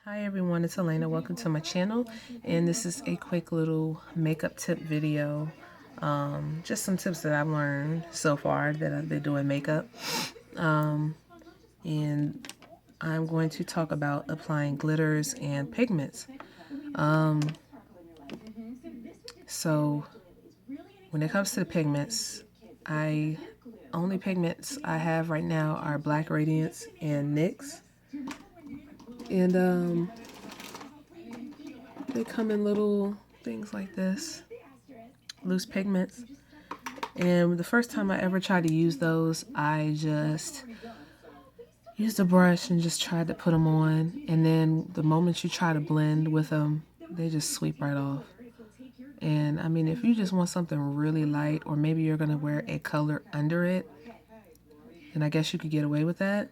Hi everyone, it's Elena. Welcome to my channel, and this is a quick little makeup tip video. Just some tips that I've learned so far that I've been doing makeup. And I'm going to talk about applying glitters and pigments. So when it comes to the pigments, only pigments I have right now are Black Radiance and NYX. And they come in little things like this, loose pigments. And the first time I ever tried to use those, I just used a brush and just tried to put them on. And then the moment you try to blend with them, they just sweep right off. And I mean, if you just want something really light, or maybe you're going to wear a color under it, and I guess you could get away with that.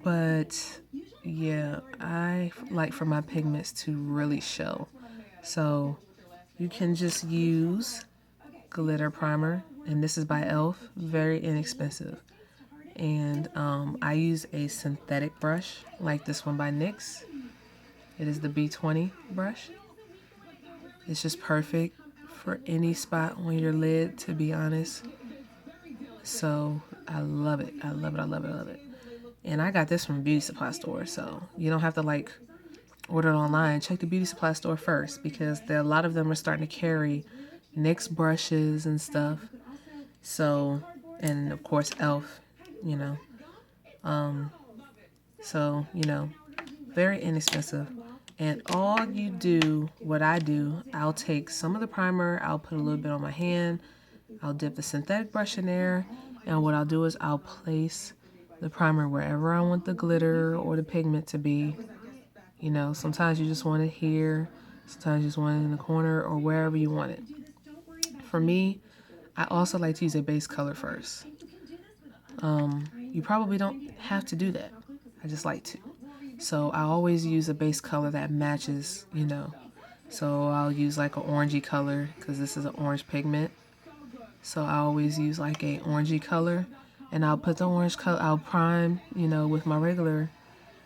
But yeah, I like for my pigments to really show. So you can just use glitter primer, and this is by e.l.f. Very inexpensive. And I use a synthetic brush like this one by NYX. It is the B20 brush. It's just perfect for any spot on your lid, to be honest. So I love it. I love it. I love it. I love it. And I got this from a beauty supply store, so you don't have to like order it online. Check the beauty supply store first, because a lot of them are starting to carry NYX brushes and stuff. So, and of course e.l.f., you know. So, very inexpensive. And all you do, what I do, I'll take some of the primer, I'll put a little bit on my hand, I'll dip the synthetic brush in there, and what I'll do is I'll place the primer wherever I want the glitter or the pigment to be. You know, sometimes you just want it here, sometimes you just want it in the corner, or wherever you want it. For me, I also like to use a base color first. You probably don't have to do that. I just like to. So I always use a base color that matches, So I'll use like an orangey color, because this is an orange pigment. So I always use like a orangey color, and I'll put the orange color, I'll prime, with my regular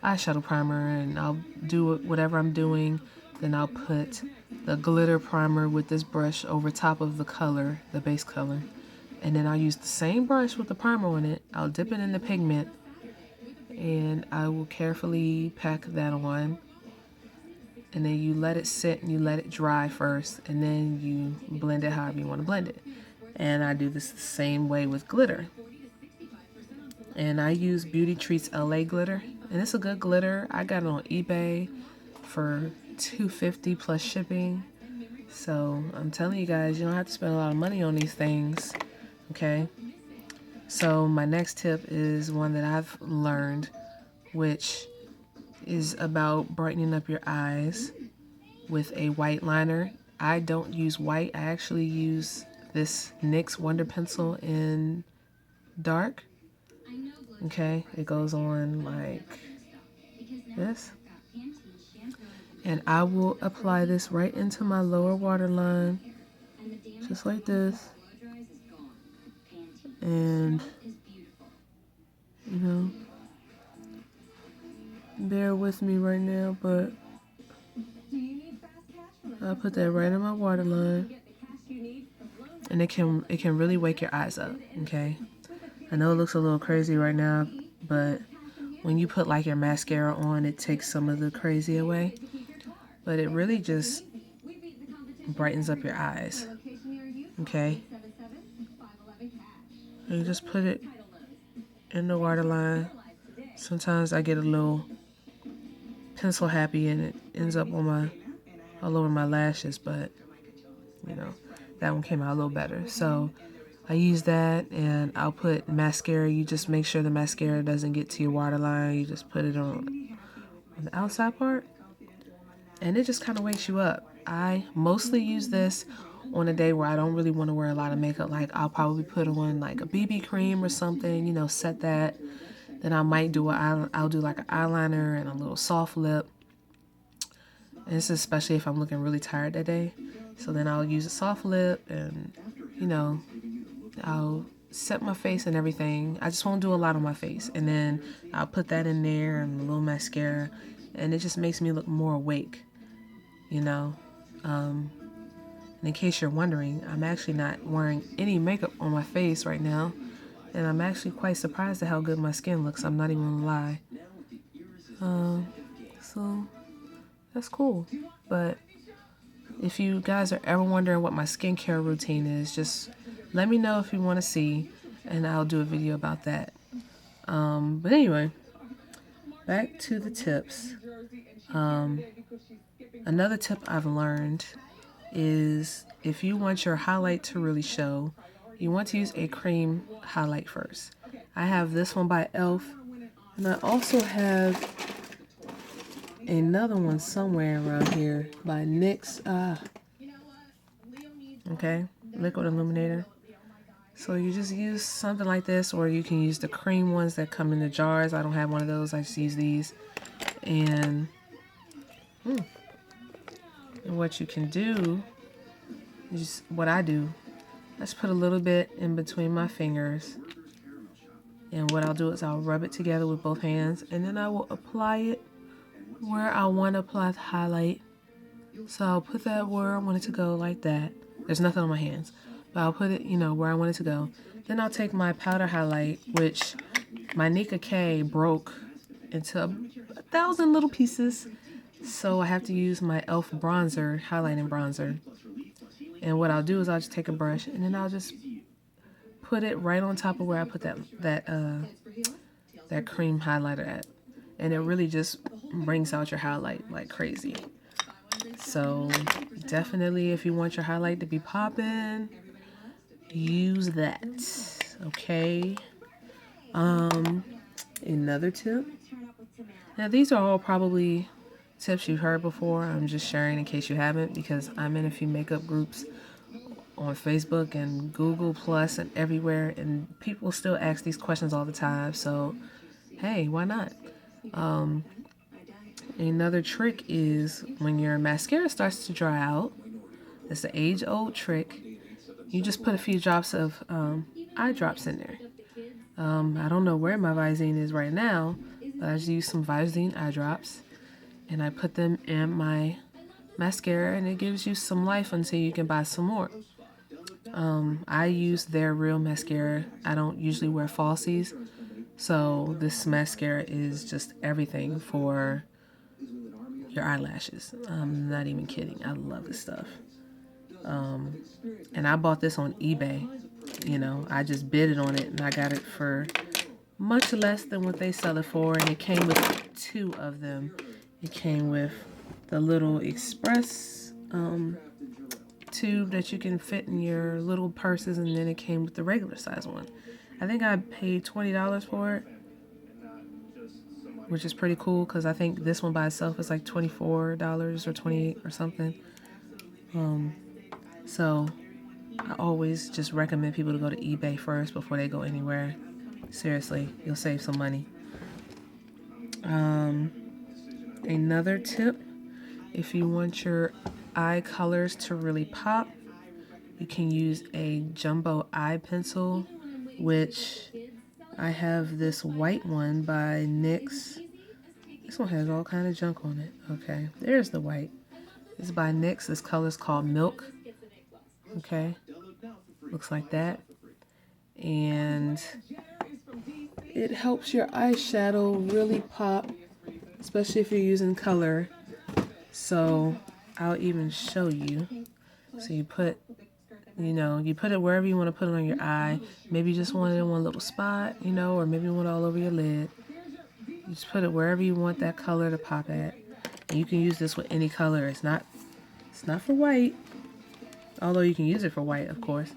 eyeshadow primer, and I'll do whatever I'm doing. Then I'll put the glitter primer with this brush over top of the color, the base color. And then I'll use the same brush with the primer on it. I'll dip it in the pigment, and I will carefully pack that on. And then you let it sit and you let it dry first, and then you blend it however you want to blend it. And I do this the same way with glitter. And I use Beauty Treats LA glitter, and it's a good glitter. I got it on eBay for $2.50 plus shipping. So I'm telling you guys, you don't have to spend a lot of money on these things, okay? So my next tip is one that I've learned, which is about brightening up your eyes with a white liner. I don't use white. I actually use this NYX Wonder Pencil in dark. Okay, it goes on like this. And I will apply this right into my lower waterline, just like this. And, bear with me right now, but I'll put that right in my waterline. And it can really wake your eyes up, okay? I know it looks a little crazy right now, but when you put like your mascara on, it takes some of the crazy away. But it really just brightens up your eyes, okay? And you just put it in the waterline. Sometimes I get a little pencil happy and it ends up on all over my lashes, but that one came out a little better. So I use that, and I'll put mascara. You just make sure the mascara doesn't get to your waterline. You just put it on the outside part, and it just kind of wakes you up. I mostly use this on a day where I don't really want to wear a lot of makeup. Like, I'll probably put on like a BB cream or something, set that. Then I might do I'll do like an eyeliner and a little soft lip. And this is especially if I'm looking really tired that day. So then I'll use a soft lip, and I'll set my face and everything. I just won't do a lot on my face. And then I'll put that in there and a little mascara. and it just makes me look more awake, you know. And in case you're wondering, I'm actually not wearing any makeup on my face right now, and I'm actually quite surprised at how good my skin looks. I'm not even gonna lie. So that's cool. But if you guys are ever wondering what my skincare routine is, just let me know if you want to see, and I'll do a video about that. But anyway, back to the tips. Another tip I've learned is if you want your highlight to really show, you want to use a cream highlight first. I have this one by e.l.f. and I also have another one somewhere around here by NYX. Okay, liquid illuminator. So you just use something like this, or you can use the cream ones that come in the jars. I don't have one of those. I just use these. And what you can do is what I do. I just put a little bit in between my fingers. And what I'll do is I'll rub it together with both hands, and then I will apply it where I want to apply the highlight. So I'll put that where I want it to go, like that. There's nothing on my hands, but I'll put it, where I want it to go. Then I'll take my powder highlight, which my Nika K broke into 1,000 little pieces. So I have to use my e.l.f. bronzer, highlighting bronzer. And what I'll do is I'll just take a brush, and then I'll just put it right on top of where I put that cream highlighter at. And it really just brings out your highlight like crazy. So definitely, if you want your highlight to be popping, use that. Okay. Another tip. Now these are all probably tips you've heard before. I'm just sharing in case you haven't, because I'm in a few makeup groups on Facebook and Google Plus and everywhere, and people still ask these questions all the time. So hey, why not? Another trick is when your mascara starts to dry out, it's an age-old trick. You just put a few drops of eye drops in there. I don't know where my Visine is right now, but I just use some Visine eye drops, and I put them in my mascara, and it gives you some life until you can buy some more. I use their real mascara. I don't usually wear falsies, so this mascara is just everything for your eyelashes. I'm not even kidding. I love this stuff. And I bought this on eBay. I just bid it on it, and I got it for much less than what they sell it for. And it came with 2 of them. It came with the little express tube that you can fit in your little purses, and then it came with the regular size one. I think I paid $20 for it, which is pretty cool, because I think this one by itself is like $24 or $28 or something. So I always just recommend people to go to eBay first before they go anywhere. Seriously, you'll save some money. Another tip, if you want your eye colors to really pop, you can use a jumbo eye pencil, which I have this white one by NYX. This one has all kind of junk on it. Okay, there's the white. It's by NYX. This color is called Milk. Okay, looks like that. And it helps your eyeshadow really pop, especially if you're using color. So I'll even show you. So you put it wherever you want to put it on your eye. Maybe you just want it in one little spot, or maybe you want it all over your lid. You just put it wherever you want that color to pop at. And you can use this with any color. It's not for white, although you can use it for white, of course.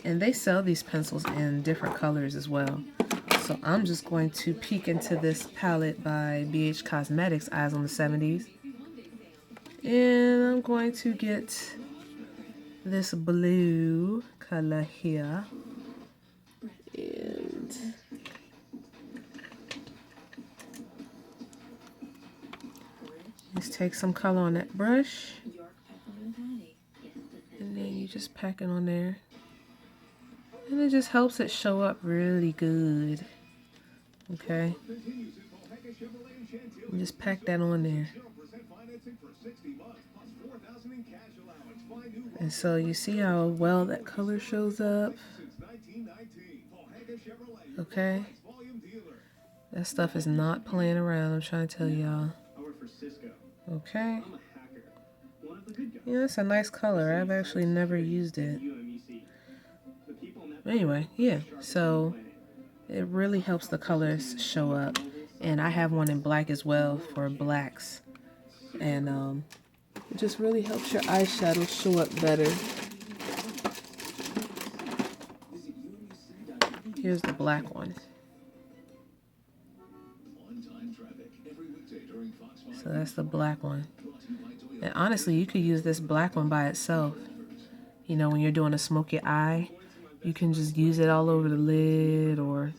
And they sell these pencils in different colors as well. So I'm just going to peek into this palette by BH Cosmetics, Eyes on the 70s. And I'm going to get this blue color here. And just take some color on that brush. And then you just pack it on there. And it just helps it show up really good. Okay. You just pack that on there. And so you see how well that color shows up? Okay? That stuff is not playing around, I'm trying to tell y'all. Okay? Yeah, it's a nice color. I've actually never used it. Anyway, yeah, so it really helps the colors show up. And I have one in black as well for blacks. And it just really helps your eyeshadow show up better. Here's the black one. So that's the black one. And honestly, you could use this black one by itself. You know, when you're doing a smoky eye, you can just use it all over the lid or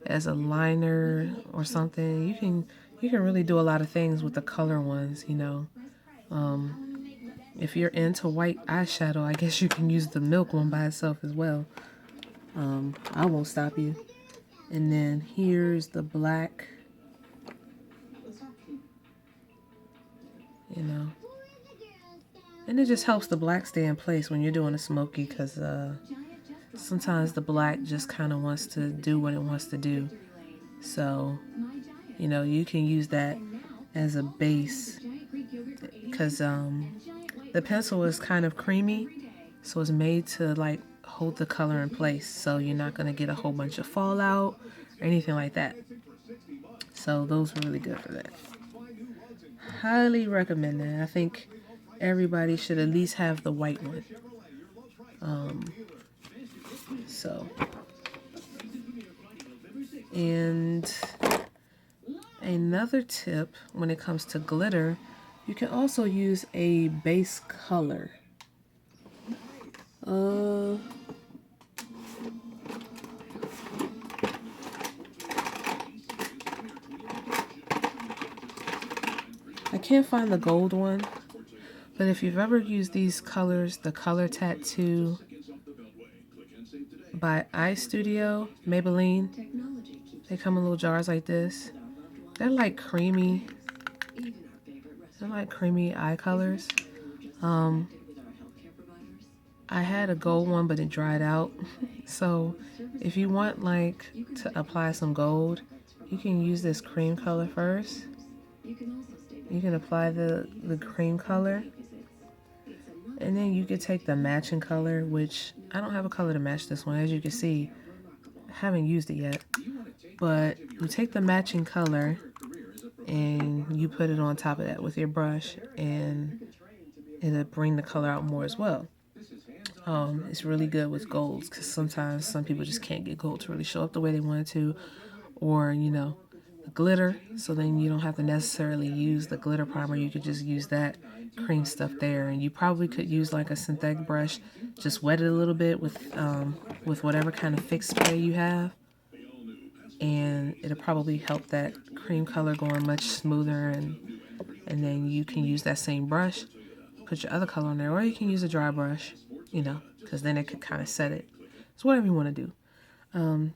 as a liner or something. You can really do a lot of things with the color ones, you know. If you're into white eyeshadow, I guess you can use the milk one by itself as well. I won't stop you. And then here's the black. You know. And it just helps the black stay in place when you're doing a smoky, because sometimes the black just kind of wants to do what it wants to do. So, you know, you can use that as a base, because the pencil is kind of creamy, so it's made to like hold the color in place, so you're not going to get a whole bunch of fallout or anything like that. So those are really good for that. Highly recommend that. I think everybody should at least have the white one. And another tip when it comes to glitter, you can also use a base color. I can't find the gold one, but if you've ever used these colors, the Color Tattoo by iStudio, Maybelline, they come in little jars like this. They're like creamy. They're like creamy eye colors. I had a gold one, but it dried out. So if you want like to apply some gold, you can use this cream color first. You can apply the cream color, and then you could take the matching color, which I don't have a color to match this one. As you can see, I haven't used it yet. But you take the matching color and you put it on top of that with your brush, and it'll bring the color out more as well. It's really good with golds, because sometimes some people just can't get gold to really show up the way they want it to, or, you know, the glitter, so then you don't have to necessarily use the glitter primer. You could just use that cream stuff there, and you probably could use like a synthetic brush, just wet it a little bit with whatever kind of fixed spray you have, and it'll probably help that cream color going much smoother, and then you can use that same brush, put your other color on there, or you can use a dry brush, you know, because then it could kind of set it. So whatever you want to do.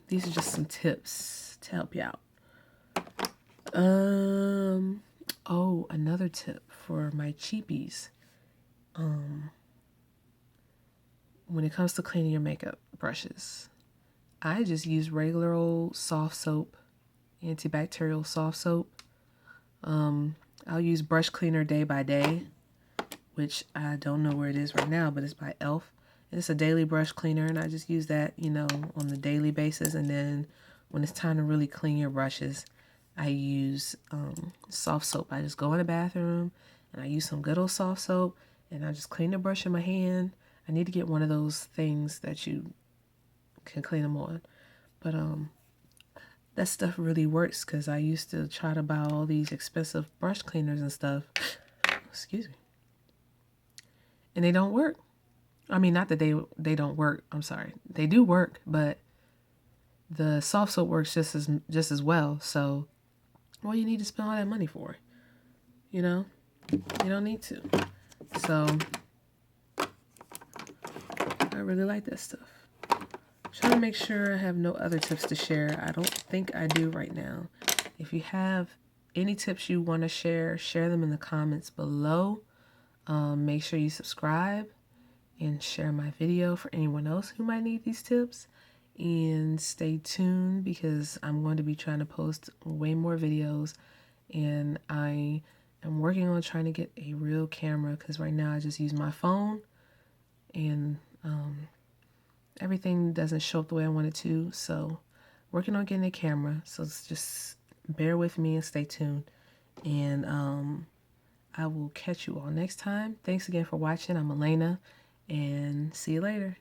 These are just some tips to help you out. Oh, another tip for my cheapies. When it comes to cleaning your makeup brushes, I just use regular old soft soap, antibacterial soft soap. I'll use brush cleaner Day by Day, which I don't know where it is right now, but it's by e.l.f. And it's a daily brush cleaner, and I just use that, you know, on the daily basis. And then when it's time to really clean your brushes, I use soft soap. I just go in the bathroom and I use some good old soft soap, and I just clean the brush in my hand. I need to get one of those things that you can clean them on. But that stuff really works, because I used to try to buy all these expensive brush cleaners and stuff. Excuse me. And they don't work. I mean, not that they don't work. I'm sorry. They do work, but the soft soap works just as well. So what do you need to spend all that money for? You know? You don't need to. So I really like that stuff. Trying to make sure I have no other tips to share. I don't think I do right now. If you have any tips you want to share, share them in the comments below. Make sure you subscribe and share my video for anyone else who might need these tips. And stay tuned because I'm going to be trying to post way more videos, and I am working on trying to get a real camera because right now I just use my phone and everything doesn't show up the way I want it to. So working on getting a camera. So just bear with me and stay tuned. And I will catch you all next time. Thanks again for watching. I'm Elena, and see you later.